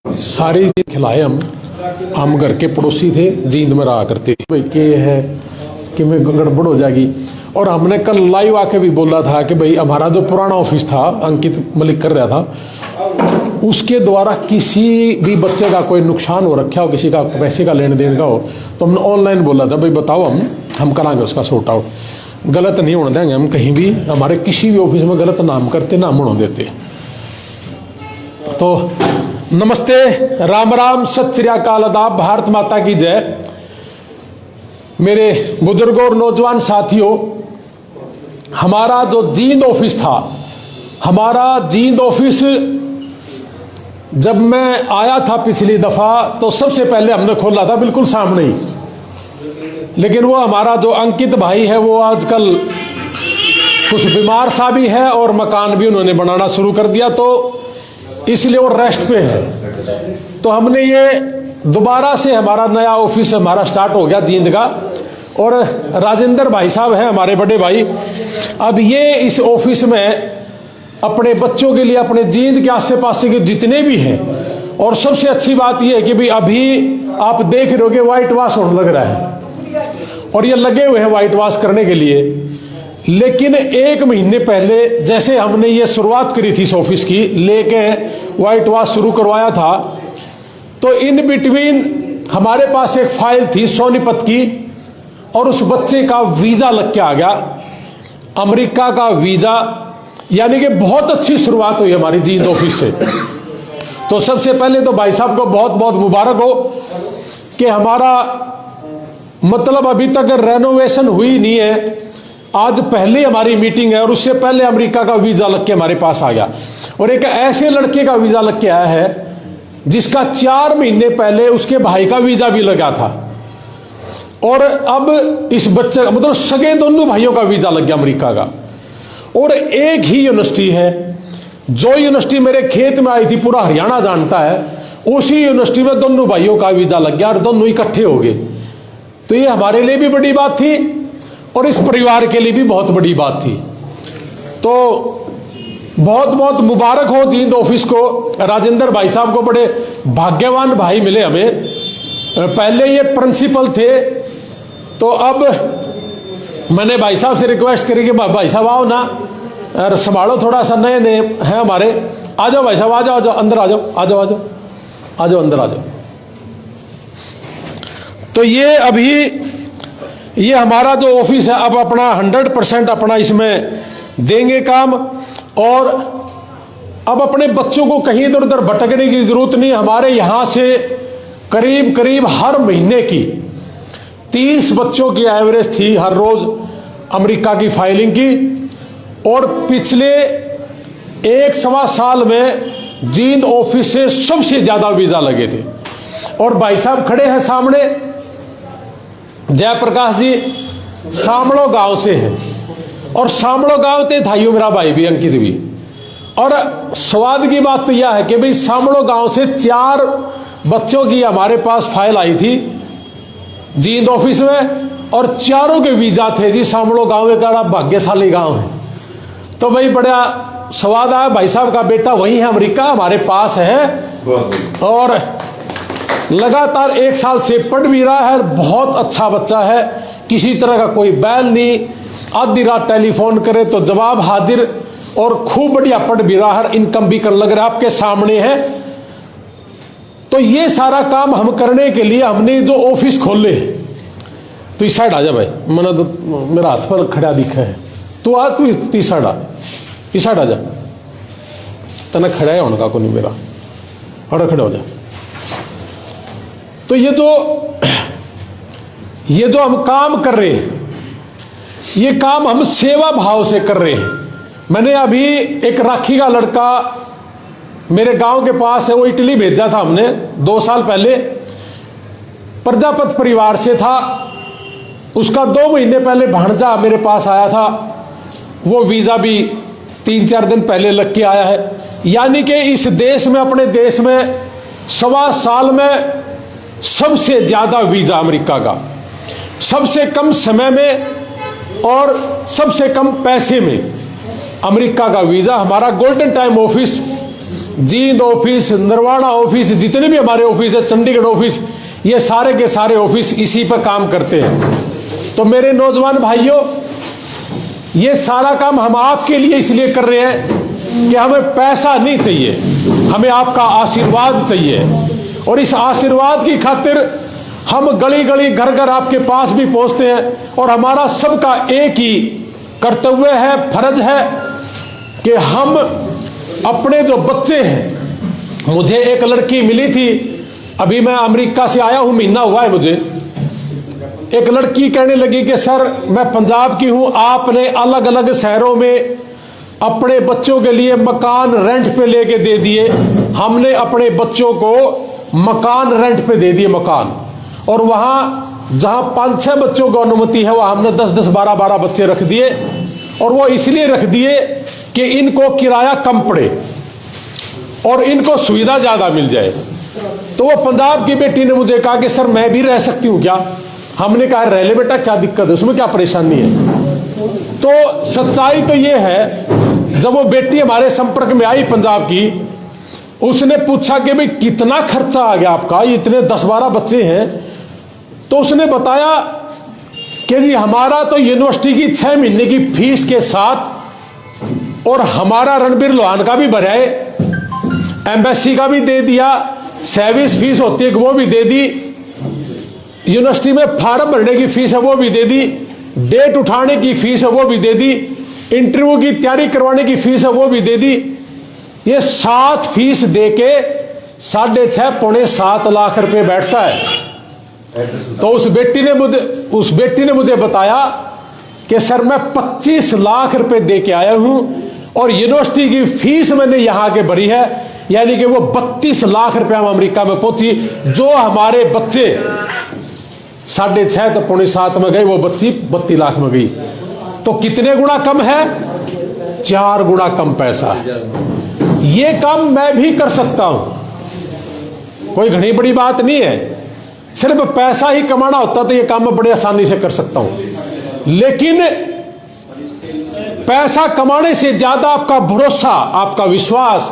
सारे खिलाए हम घर के पड़ोसी थे, जींद में रहा करते थे। भाई के है कि मैं गड़बड़ हो जाएगी। और हमने कल लाइव आके भी बोला था कि भाई हमारा जो पुराना ऑफिस था, अंकित मलिक कर रहा था, उसके द्वारा किसी भी बच्चे का कोई नुकसान हो रखा हो, किसी का पैसे का लेन देन का हो, तो हमने ऑनलाइन बोला था भाई बताओ, हम कराएंगे उसका सॉर्ट आउट। गलत नहीं होने देंगे हम कहीं भी, हमारे किसी भी ऑफिस में गलत नाम करते नाम होने देते। तो नमस्ते, राम राम, सत श्री अकाल, आदाब, भारत माता की जय। मेरे बुजुर्गों और नौजवान साथियों, हमारा जो जींद ऑफिस था, हमारा जींद ऑफिस जब मैं आया था पिछली दफा तो सबसे पहले हमने खोला था बिल्कुल सामने ही। लेकिन वो हमारा जो अंकित भाई है वो आजकल कुछ बीमार सा भी है और मकान भी उन्होंने बनाना शुरू कर दिया, तो इसलिए वो रेस्ट पे है। तो हमने ये दोबारा से हमारा नया ऑफिस हमारा स्टार्ट हो गया जींद का, और राजेंद्र भाई साहब हैं हमारे बड़े भाई। अब ये इस ऑफिस में अपने बच्चों के लिए, अपने जींद के आसे पास के जितने भी हैं, और सबसे अच्छी बात यह है कि भाई अभी आप देख रहे होगे व्हाइट वॉश होने लग रहा है, और ये लगे हुए हैं व्हाइट वॉश करने के लिए। लेकिन एक महीने पहले जैसे हमने ये शुरुआत करी थी इस ऑफिस की, लेके व्हाइट वॉश शुरू करवाया था, तो इन बिटवीन हमारे पास एक फाइल थी सोनीपत की, और उस बच्चे का वीजा लग के आ गया, अमेरिका का वीजा। यानी कि बहुत अच्छी शुरुआत हुई हमारी जींद ऑफिस से। तो सबसे पहले तो भाई साहब को बहुत बहुत मुबारक हो कि हमारा मतलब अभी तक रेनोवेशन हुई नहीं है, आज पहले हमारी मीटिंग है, और उससे पहले अमेरिका का वीजा लग के हमारे पास आ गया। और एक ऐसे लड़के का वीजा लग के आया है जिसका 4 महीने पहले उसके भाई का वीजा भी लगा था, और अब इस बच्चे मतलब सगे दोनों भाइयों का वीजा लग गया अमेरिका का। और एक ही यूनिवर्सिटी है, जो यूनिवर्सिटी मेरे खेत में आई थी पूरा हरियाणा जानता है, उसी यूनिवर्सिटी में दोनों भाइयों का वीजा लग गया और दोनों इकट्ठे हो गए। तो ये हमारे लिए भी बड़ी बात थी और इस परिवार के लिए भी बहुत बड़ी बात थी। तो बहुत बहुत मुबारक हो जींद ऑफिस को, राजेंद्र भाई साहब को बड़े भाग्यवान भाई मिले हमें। पहले ये प्रिंसिपल थे, तो अब मैंने भाई साहब से रिक्वेस्ट करी कि भाई साहब आओ ना, और संभालो थोड़ा सा, नए नए हैं हमारे, आ जाओ भाई साहब, आ जाओ, आ जाओ अंदर, आ जाओ, आ जाओ, आ जाओ, आ जाओ अंदर, आ जाओ। तो ये अभी ये हमारा जो ऑफिस है अब अपना 100% अपना इसमें देंगे काम, और अब अपने बच्चों को कहीं इधर उधर भटकने की जरूरत नहीं। हमारे यहां से करीब करीब हर महीने की 30 बच्चों की एवरेज थी हर रोज अमेरिका की फाइलिंग की, और पिछले 1-1.25 साल में जींद ऑफिस से सबसे ज्यादा वीजा लगे थे। और भाई साहब खड़े हैं सामने, जयप्रकाश जी सामड़ो गांव से हैं, और सामड़ो गांव ते था मेरा भाई भी, अंकित भी। और स्वाद की बात तो यह है कि भाई सामड़ो गांव से 4 बच्चों की हमारे पास फाइल आई थी जींद ऑफिस में, और चारों के वीजा थे जी। सामड़ो गांव एक बड़ा भाग्यशाली गांव है। तो भाई बड़ा स्वाद आया, भाई साहब का बेटा वही है, अमेरिका हमारे पास है, और लगातार 1 साल से पढ़ भी रहा है। बहुत अच्छा बच्चा है, किसी तरह का कोई बैल नहीं, आधी रात टेलीफोन करे तो जवाब हाजिर, और खूब बढ़िया पढ़ भी रहा है, इनकम भी कर लग रहा है, आपके सामने है। तो ये सारा काम हम करने के लिए हमने जो ऑफिस खोले, तो इस साइड आ जा भाई, मैंने तो मेरा हाथ पर खड़ा दिखा है, तू आ, तू इस साइड आ, इस साइड आ जा, तना खड़ा है उनका को नहीं मेरा, और खड़े हो जा। तो ये जो हम काम कर रहे हैं, ये काम हम सेवा भाव से कर रहे हैं। मैंने अभी एक राखी का लड़का मेरे गांव के पास है, वो इटली भेजा था हमने 2 साल पहले, प्रजापत परिवार से था। उसका 2 महीने पहले भांजा मेरे पास आया था, वो वीजा भी 3-4 दिन पहले लग के आया है। यानी कि इस देश में, अपने देश में 1.25 साल में सबसे ज्यादा वीजा अमेरिका का, सबसे कम समय में और सबसे कम पैसे में अमेरिका का वीजा। हमारा golden time office Jind office, Narwana office, जितने भी हमारे ऑफिस है, चंडीगढ़ ऑफिस, ये सारे के सारे ऑफिस इसी पर काम करते हैं। तो मेरे नौजवान भाइयों, ये सारा काम हम आपके लिए इसलिए कर रहे हैं कि हमें पैसा नहीं चाहिए, हमें आपका आशीर्वाद चाहिए। और इस आशीर्वाद की खातिर हम गली गली घर घर आपके पास भी पहुंचते हैं। और हमारा सबका एक ही कर्तव्य है, फर्ज है कि हम अपने जो बच्चे हैं, मुझे एक लड़की मिली थी, अभी मैं अमेरिका से आया हूं, महीना हुआ है मुझे। एक लड़की कहने लगी कि सर मैं पंजाब की हूं, आपने अलग अलग शहरों में अपने बच्चों के लिए मकान रेंट पे लेके दे दिए, हमने अपने बच्चों को मकान रेंट पे दे दिए मकान, और वहां जहां 5-6 बच्चों को अनुमति है वहां हमने 10-10, 12-12 बच्चे रख दिए। और वो इसलिए रख दिए कि इनको किराया कम पड़े और इनको सुविधा ज्यादा मिल जाए। तो वो पंजाब की बेटी ने मुझे कहा कि सर मैं भी रह सकती हूं क्या? हमने कहा रह ले बेटा, क्या दिक्कत है, उसमें क्या परेशानी है। तो सच्चाई तो ये है, जब वो बेटी हमारे संपर्क में आई पंजाब की, उसने पूछा कि भाई कितना खर्चा आ गया आपका, इतने 10-12 बच्चे हैं। तो उसने बताया कि जी हमारा तो यूनिवर्सिटी की 6 महीने की फीस के साथ, और हमारा रणबीर लोहान का भी भरा है, एम्बेसी का भी दे दिया, सर्विस फीस होती है वो भी दे दी, यूनिवर्सिटी में फॉर्म भरने की फीस है वो भी दे दी, डेट उठाने की फीस है वो भी दे दी, इंटरव्यू की तैयारी करवाने की फीस है वो भी दे दी। ये 7 फीस दे के 6.5 पौने 7 लाख रुपए बैठता है। तो उस बेटी ने मुझे बताया कि सर मैं 25 लाख रुपए दे के आया हूं और यूनिवर्सिटी की फीस मैंने यहां के भरी है, यानी कि वो 32 लाख रुपया में अमेरिका में पहुंची। जो हमारे बच्चे 6.5 तो पौने 7 में गए, वो बच्ची 32 लाख में गई। तो कितने गुना कम है? 4 गुना कम पैसा है। ये काम मैं भी कर सकता हूं, कोई घनी बड़ी बात नहीं है। सिर्फ पैसा ही कमाना होता तो ये काम मैं बड़ी आसानी से कर सकता हूं। लेकिन पैसा कमाने से ज्यादा आपका भरोसा, आपका विश्वास,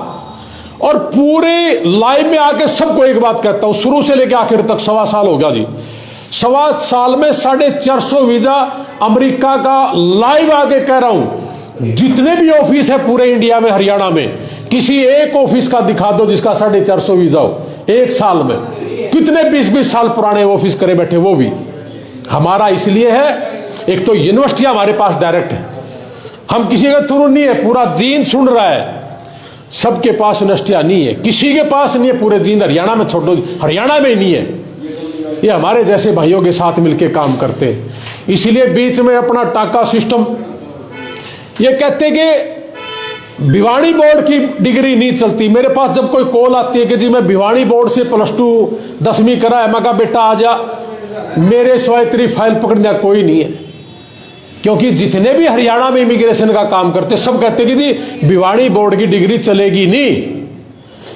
और पूरे लाइफ में आके सबको एक बात कहता हूं, शुरू से लेकर आखिर तक 1.25 साल हो गया जी, 1.25 साल में 450 वीजा अमेरिका का लाइव आके कह रहा हूं। जितने भी ऑफिस है पूरे इंडिया में, हरियाणा में, किसी एक ऑफिस का दिखा दो जिसका 450 वीजा हो एक साल में। कितने 20-20 साल पुराने ऑफिस करे बैठे, वो भी हमारा इसलिए है, एक तो यूनिवर्सिटी हमारे पास डायरेक्ट है, हम किसी का थ्रू नहीं है, पूरा जींद सुन रहा है, सबके पास यूनिवर्सिटियां नहीं है, किसी के पास नहीं है, पूरे जींद हरियाणा में, छोड़ो हरियाणा में नहीं है। ये हमारे जैसे भाइयों के साथ मिलकर काम करते हैं। इसीलिए बीच में अपना टाका सिस्टम, ये कहते कि भिवानी बोर्ड की डिग्री नहीं चलती। मेरे पास जब कोई कॉल आती है कि जी मैं भिवानी बोर्ड से +2 10वीं करा है, मैं कहा बेटा आ जा, मेरे सिवाय तेरी फाइल पकड़ने कोई नहीं है। क्योंकि जितने भी हरियाणा में इमिग्रेशन का काम करते सब कहते कि जी भिवानी बोर्ड की डिग्री चलेगी नहीं,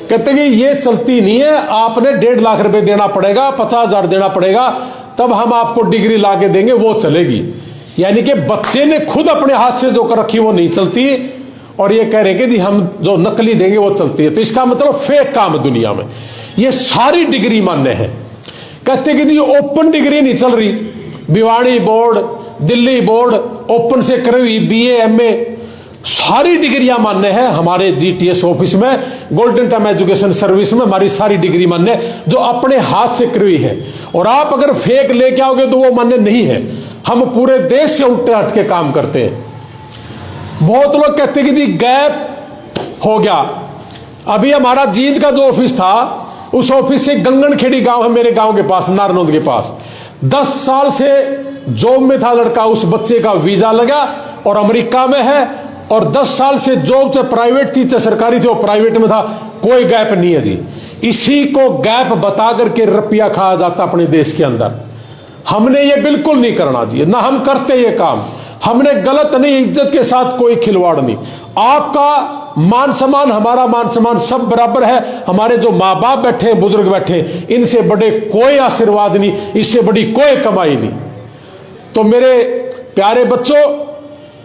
कहते कि ये चलती नहीं है, आपने 1.5 लाख रुपए देना पड़ेगा, 50,000 देना पड़ेगा, तब हम आपको डिग्री ला के देंगे, वो चलेगी। यानी कि बच्चे ने खुद अपने हाथ से जो कर रखी वो नहीं चलती, और ये कह रहे कि जी हम जो नकली देंगे वो चलती है। तो इसका मतलब फेक काम दुनिया में, ये सारी डिग्री मान्य है। कहते कि जी ओपन डिग्री नहीं चल रही, Bhiwani board, Delhi board open से करी हुई BA MA सारी डिग्रियां मान्य है हमारे GTS ऑफिस में, गोल्डन टाइम एजुकेशन सर्विस में हमारी सारी डिग्री मान्य है, जो अपने हाथ से करी हुई है। और आप अगर फेक लेके आओगे तो वो मान्य नहीं है। हम पूरे देश से उल्टे हट के काम करते हैं। बहुत लोग कहते हैं कि जी गैप हो गया। अभी हमारा जींद का जो ऑफिस था, उस ऑफिस से गंगनखेड़ी गांव है मेरे गांव के पास, नारनौद के पास, 10 साल से जॉब में था लड़का, उस बच्चे का वीजा लगा और अमेरिका में है, और 10 साल से जॉब से प्राइवेट थी चाहे सरकारी थी, वो प्राइवेट में था, कोई गैप नहीं है जी। इसी को गैप बता करके रुपया खाया जाता अपने देश के अंदर। हमने ये बिल्कुल नहीं करना चाहिए, ना हम करते ये काम, हमने गलत नहीं, इज्जत के साथ कोई खिलवाड़ नहीं। आपका मान सम्मान, हमारा मान सम्मान सब बराबर है। हमारे जो माँ बाप बैठे, बुजुर्ग बैठे, इनसे बड़े कोई आशीर्वाद नहीं, इससे बड़ी कोई कमाई नहीं। तो मेरे प्यारे बच्चों,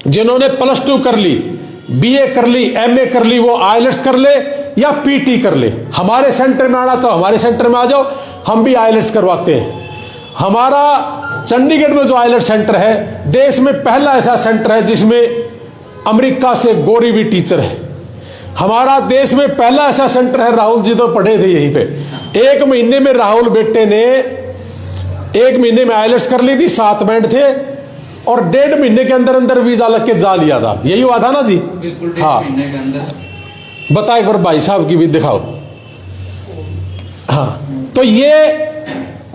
जिन्होंने +2 कर ली, BA कर ली, MA कर ली, वो IELTS कर ले, या पीटी कर ले। हमारे सेंटर में आना तो हमारे सेंटर में आ जाओ, हम भी आईलेट्स करवाते हैं। हमारा चंडीगढ़ में जो आईलेट्स सेंटर है, देश में पहला ऐसा सेंटर है जिसमें अमेरिका से गोरी भी टीचर है। हमारा देश में पहला ऐसा सेंटर है, राहुल जी तो पढ़े थे यहीं पे, 1 महीने में राहुल बेटे ने 1 महीने में आईलेट्स कर ली थी, 7 बैंड थे, और 1.5 महीने के अंदर अंदर वीजा लग के जा लिया था। यही हुआ था ना जी? बिल्कुल, 1.5 हाँ, महीने के अंदर। बता एक बार भाई साहब की भी दिखाओ। हाँ, तो ये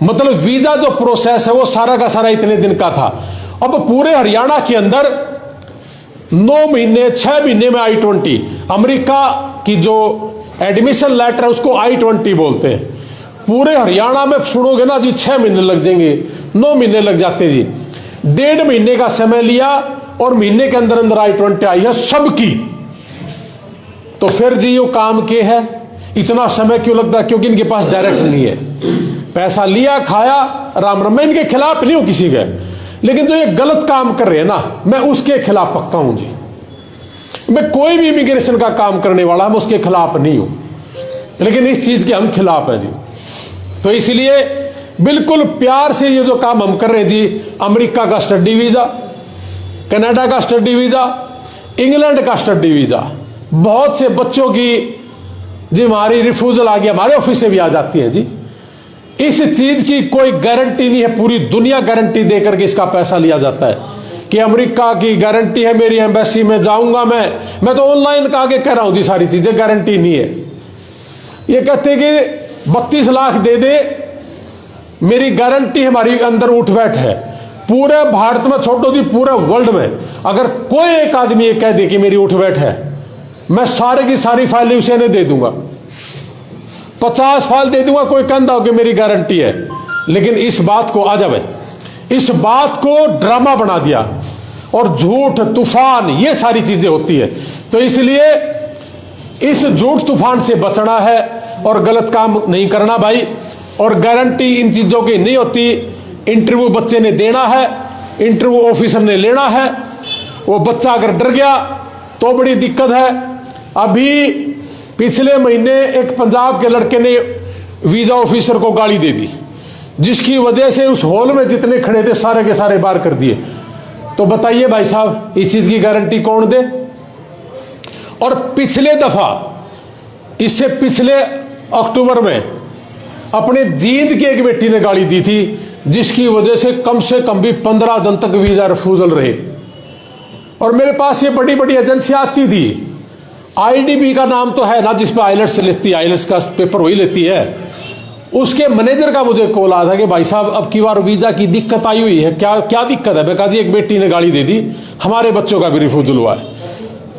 मतलब वीजा जो प्रोसेस है वो सारा का सारा इतने दिन का था। अब पूरे हरियाणा के अंदर 9 महीने 6 महीने में I-20, अमेरिका की जो एडमिशन लेटर है उसको I-20 बोलते हैं। पूरे हरियाणा में सुनोगे ना जी 6 महीने लग जाएंगे, 9 महीने लग जाते जी। 1.5 महीने का समय लिया और महीने के अंदर अंदर I-20 आई है सबकी। तो फिर जी ये काम के है, इतना समय क्यों लगता है? क्योंकि इनके पास डायरेक्ट नहीं है, पैसा लिया खाया राम राम। मैं इनके खिलाफ नहीं हूं किसी के, लेकिन जो ये गलत काम कर रहे हैं ना, मैं उसके खिलाफ पक्का हूं जी। मैं कोई भी इमिग्रेशन का काम करने वाला मैं उसके खिलाफ नहीं हूं, लेकिन इस चीज के हम खिलाफ हैं जी। तो इसलिए बिल्कुल प्यार से ये जो काम हम कर रहे हैं जी, अमेरिका का स्टडी वीजा, कनाडा का स्टडी वीजा, इंग्लैंड का स्टडी वीजा, बहुत से बच्चों की जी हमारी रिफ्यूजल आ गया, हमारे ऑफिस से भी आ जाती है जी। इस चीज की कोई गारंटी नहीं है, पूरी दुनिया गारंटी देकर के इसका पैसा लिया जाता है कि अमेरिका की गारंटी है, मेरी एम्बेसी में जाऊंगा मैं तो ऑनलाइन का आगे कह रहा हूं जी, सारी चीजें गारंटी नहीं है। ये कहते हैं कि 32 लाख दे दे, मेरी गारंटी हमारी अंदर उठ बैठ है। पूरे भारत में छोड़ो जी, पूरे वर्ल्ड में अगर कोई एक आदमी ये कह दे कि मेरी उठ बैठ है, मैं सारे की सारी फाइलें उसे ने दे दूंगा, 50 फाइल दे दूंगा, कोई कहता हो कि मेरी गारंटी है। लेकिन इस बात को आ जाए, इस बात को ड्रामा बना दिया और झूठ तूफान ये सारी चीजें होती है। तो इसलिए इस झूठ तूफान से बचना है और गलत काम नहीं करना भाई। और गारंटी इन चीजों की नहीं होती। इंटरव्यू बच्चे ने देना है, इंटरव्यू ऑफिसर ने लेना है, वो बच्चा अगर डर गया तो बड़ी दिक्कत है। अभी पिछले महीने एक पंजाब के लड़के ने वीजा ऑफिसर को गाली दे दी, जिसकी वजह से उस हॉल में जितने खड़े थे सारे के सारे बाहर कर दिए। तो बताइए भाई साहब, इस चीज की गारंटी कौन दे? और पिछले दफा, इससे पिछले अक्टूबर में अपने जींद की एक बेटी ने गाली दी थी, जिसकी वजह से कम भी 15 दिन तक वीजा रिफ्यूजल रहे। और मेरे पास ये बड़ी बड़ी एजेंसियां आती थी, IDB का नाम तो है ना, जिसपे आइलेट्स लेती है, आइलेट्स का पेपर वही लेती है। उसके मैनेजर का मुझे कॉल आया था कि भाई साहब अब की बार वीजा की दिक्कत आई हुई है, क्या दिक्कत है? मैं कहा जी एक बेटी ने गाली दे दी, हमारे बच्चों का भी रिफ्यूजल हुआ है।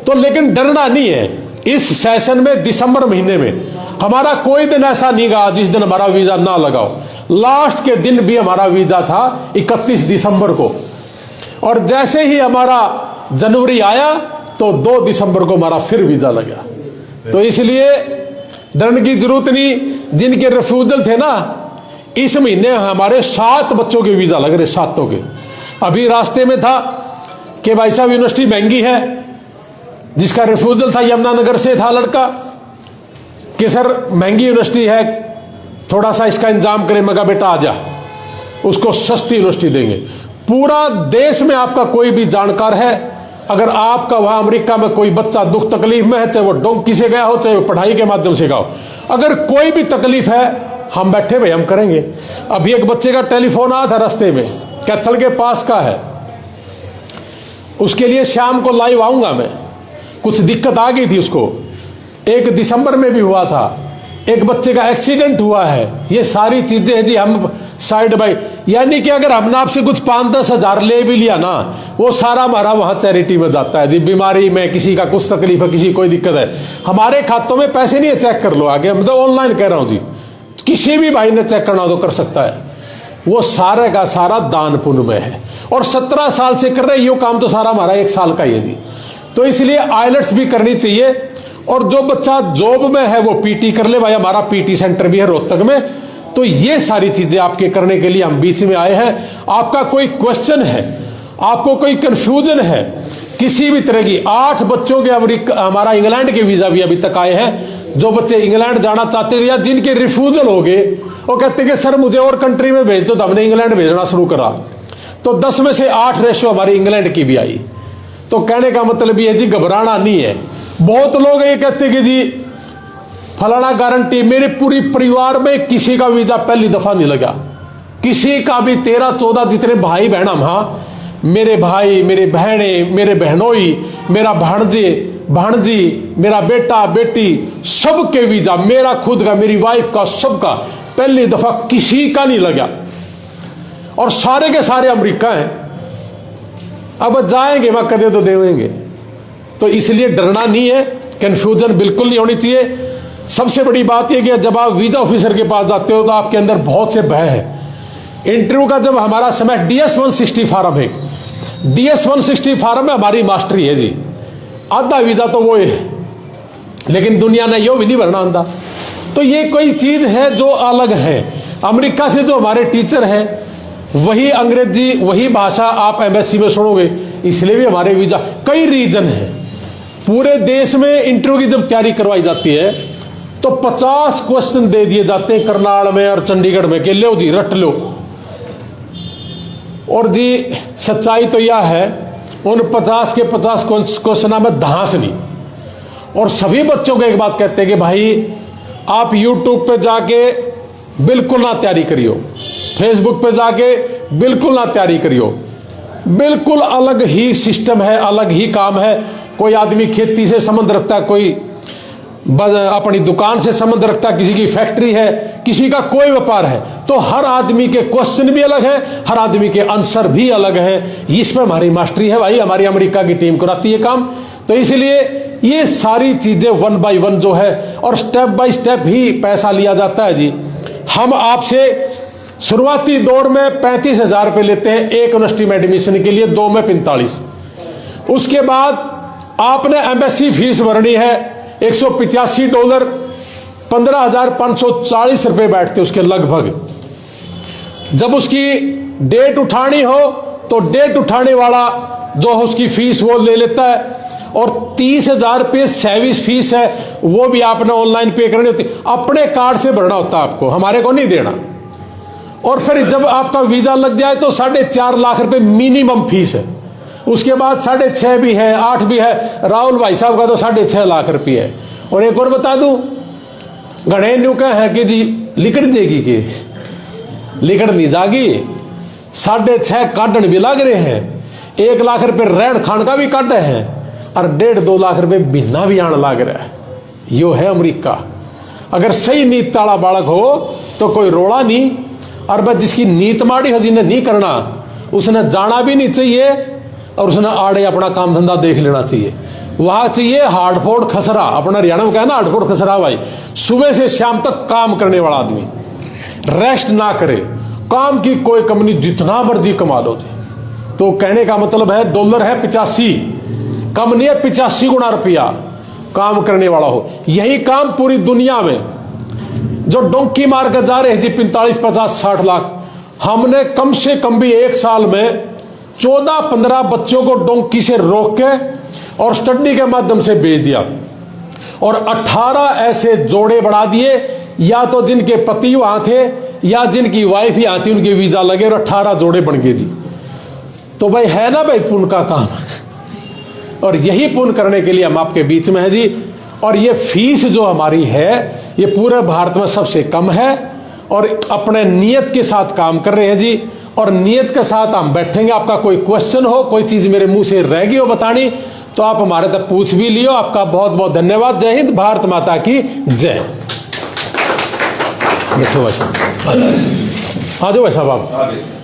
तो लेकिन डरना नहीं है। इस सेशन में दिसंबर महीने में हमारा कोई दिन ऐसा नहीं गया जिस दिन हमारा वीजा ना लगाओ। लास्ट के दिन भी हमारा वीजा था 31 दिसंबर को, और जैसे ही हमारा जनवरी आया तो 2 दिसंबर को हमारा फिर वीजा लगा। तो इसलिए डरने की जरूरत नहीं। जिनके रिफ्यूजल थे ना, इस महीने हमारे 7 बच्चों के वीजा लग रहे, 7 के। अभी रास्ते में था कि भाई साहब यूनिवर्सिटी महंगी है, जिसका रिफ्यूजल था यमुनानगर से था लड़का, कि सर महंगी यूनिवर्सिटी है, थोड़ा सा इसका इंतजाम करें। मैं कहा बेटा आ जा, उसको सस्ती यूनिवर्सिटी देंगे। पूरा देश में आपका कोई भी जानकार है, अगर आपका वहां अमेरिका में कोई बच्चा दुख तकलीफ में है, चाहे वो डोंकी से गया हो, चाहे वो पढ़ाई के माध्यम से गया हो, अगर कोई भी तकलीफ है, हम बैठे भाई, हम करेंगे। अभी एक बच्चे का टेलीफोन आया था रास्ते में, कैथल के पास का है, उसके लिए शाम को लाइव आऊंगा मैं। कुछ दिक्कत आ गई थी उसको, 1 दिसंबर में भी हुआ था, एक बच्चे का एक्सीडेंट हुआ है। ये सारी चीजें हैं जी, हम साइड बाई, यानी कि अगर हमने आपसे कुछ 5-10 हजार ले भी लिया ना, वो सारा हमारा वहां चैरिटी में जाता है जी। बीमारी में किसी का कुछ तकलीफ है, किसी कोई दिक्कत है, हमारे खातों में पैसे नहीं है, चेक कर लो आगे। हम तो ऑनलाइन कह रहा हूं जी, किसी भी भाई ने चेक करना हो तो कर सकता है। वो सारे का सारा दान पुण्य में है, और 17 साल से कर रहे, ये काम तो सारा हमारा 1 साल का ही है जी। तो इसलिए आइलेट्स भी करनी चाहिए। और जो बच्चा जॉब में है वो पीटी कर ले भाई, हमारा पीटी सेंटर भी है रोहतक में। तो ये सारी चीजें आपके करने के लिए हम बीच में आए हैं। आपका कोई क्वेश्चन है, आपको कोई कंफ्यूजन है किसी भी तरह की, 8 बच्चों के अमेरिका, हमारा इंग्लैंड के वीजा भी अभी तक आए हैं, जो बच्चे इंग्लैंड जाना चाहते थे या जिनके रिफ्यूजल हो गए, वो कहते कि सर मुझे और कंट्री में भेज दो, तो हमने इंग्लैंड भेजना शुरू करा। तो 10 में से 8 रेशो हमारी इंग्लैंड की भी आई। तो कहने का मतलब ये जी घबराना नहीं है। बहुत लोग ये कहते कि जी फलाना गारंटी, मेरे पूरी परिवार में किसी का वीजा पहली दफा नहीं लगा, किसी का भी। 13-14 जितने भाई बहन हम, हाँ, मेरे भाई, मेरे बहने, मेरे बहनोई, मेरा भाणजे भाणजी, मेरा बेटा बेटी, सबके वीजा, मेरा खुद का, मेरी वाइफ का, सबका पहली दफा किसी का नहीं लगा। और सारे के सारे अमेरिका हैं। अब जाएंगे वहां कदे तो देवेंगे। तो इसलिए डरना नहीं है, कंफ्यूजन बिल्कुल नहीं होनी चाहिए। सबसे बड़ी बात यह कि जब आप वीजा ऑफिसर के पास जाते हो तो आपके अंदर बहुत से भय है। इंटरव्यू का जब हमारा समय DS 160 फार्म है, DS 160 फार्म में हमारी मास्टरी है जी, आधा वीजा तो वो है, लेकिन दुनिया ने यो भी नहीं भरना आंदा। तो ये कोई चीज है जो अलग है। अमेरिका से जो हमारे टीचर हैं वही अंग्रेजी, वही भाषा आप एम्बेसी में सुनोगे, इसलिए भी हमारे वीजा। कई रीजन है। पूरे देश में इंटरव्यू की जब तैयारी करवाई जाती है तो 50 क्वेश्चन दे दिए जाते हैं करनाल में और चंडीगढ़ में कि लो जी रट लो। और जी सच्चाई तो यह है, उन 50 के 50 क्वेश्चन में धांस नहीं। और सभी बच्चों को एक बात कहते हैं कि भाई आप YouTube पे जाके बिल्कुल ना तैयारी करियो, फेसबुक पे जाके बिल्कुल ना तैयारी करियो। बिल्कुल अलग ही सिस्टम है, अलग ही काम है। कोई आदमी खेती से संबंध रखता है, कोई अपनी दुकान से संबंध रखता है, किसी की फैक्ट्री है, किसी का कोई व्यापार है। तो हर आदमी के क्वेश्चन भी अलग है, हर आदमी के आंसर भी अलग है। इसमें हमारी मास्टरी है भाई, हमारी अमेरिका की टीम कराती है काम। तो इसलिए ये सारी चीजें 1 बाय 1 जो है, और स्टेप बाय स्टेप ही पैसा लिया जाता है जी। हम आपसे शुरुआती दौर में 35,000 रुपये लेते हैं एक यूनिवर्सिटी में एडमिशन के लिए, 2 में 45। उसके बाद आपने एम्बेसी फीस भरनी है $185, 15,540 रुपये बैठते उसके लगभग। जब उसकी डेट उठानी हो तो डेट उठाने वाला जो है उसकी फीस वो ले लेता है। और 30,000 रुपये सर्विस फीस है, वो भी आपने ऑनलाइन पे करनी होती, अपने कार्ड से भरना होता है आपको, हमारे को नहीं देना। और फिर जब आपका वीजा लग जाए तो 4.5 लाख रुपए मिनिमम फीस है। उसके बाद 6.5 भी है, 8 भी है। राहुल भाई साहब का तो 6.5 लाख रुपये है। और एक और बता दूं, घणे न्यू का है कि जी लिकड़ जाएगी, कि लिकड़ नहीं जागी। 6.5 काटन भी लग रहे हैं, 1 लाख रुपए रहन खान का भी काटे हैं, और 1.5-2 लाख रुपए महीना भी आने लग रहा है। यो है अमेरिका। अगर सही नीत ताला बालक हो तो कोई रोड़ा नहीं। और बस जिसकी नीत माड़ी हो, जिन्हें नहीं करना, उसने जाना भी नहीं चाहिए, और उसने आड़े अपना काम धंधा देख लेना चाहिए। वहां चाहिए हार्डफोड़ खसरा, अपना हरियाणा में कहना हार्डफोड़ खसरा भाई, सुबह से शाम तक काम करने वाला आदमी, रेस्ट ना करे, काम की कोई कंपनी जितना मर्जी कमा लो जी। तो कहने का मतलब है डॉलर है 85, कम नहीं है, 85 गुना रुपया काम करने वाला हो। यही काम पूरी दुनिया में जो डोंकी मार कर जा रहे हैं जी 45, 50, 60 लाख, हमने कम से कम भी एक साल में 14-15 बच्चों को डोंकी से रोक के और स्टडी के माध्यम से भेज दिया। और 18 ऐसे जोड़े बढ़ा दिए, या तो जिनके पति वहां थे या जिनकी वाइफ यहाँ थी, उनके वीजा लगे और 18 जोड़े बन गए जी। तो भाई है ना भाई पुण्य का काम, और यही पुण्य करने के लिए हम आपके बीच में हैं जी। और ये फीस जो हमारी है ये पूरे भारत में सबसे कम है, और अपने नियत के साथ काम कर रहे हैं जी। और नियत के साथ हम बैठेंगे। आपका कोई क्वेश्चन हो, कोई चीज मेरे मुंह से रह गई हो बतानी, तो आप हमारे तक पूछ भी लियो। आपका बहुत बहुत धन्यवाद। जय हिंद, भारत माता की जय। आ जाओ भाई साहब आप।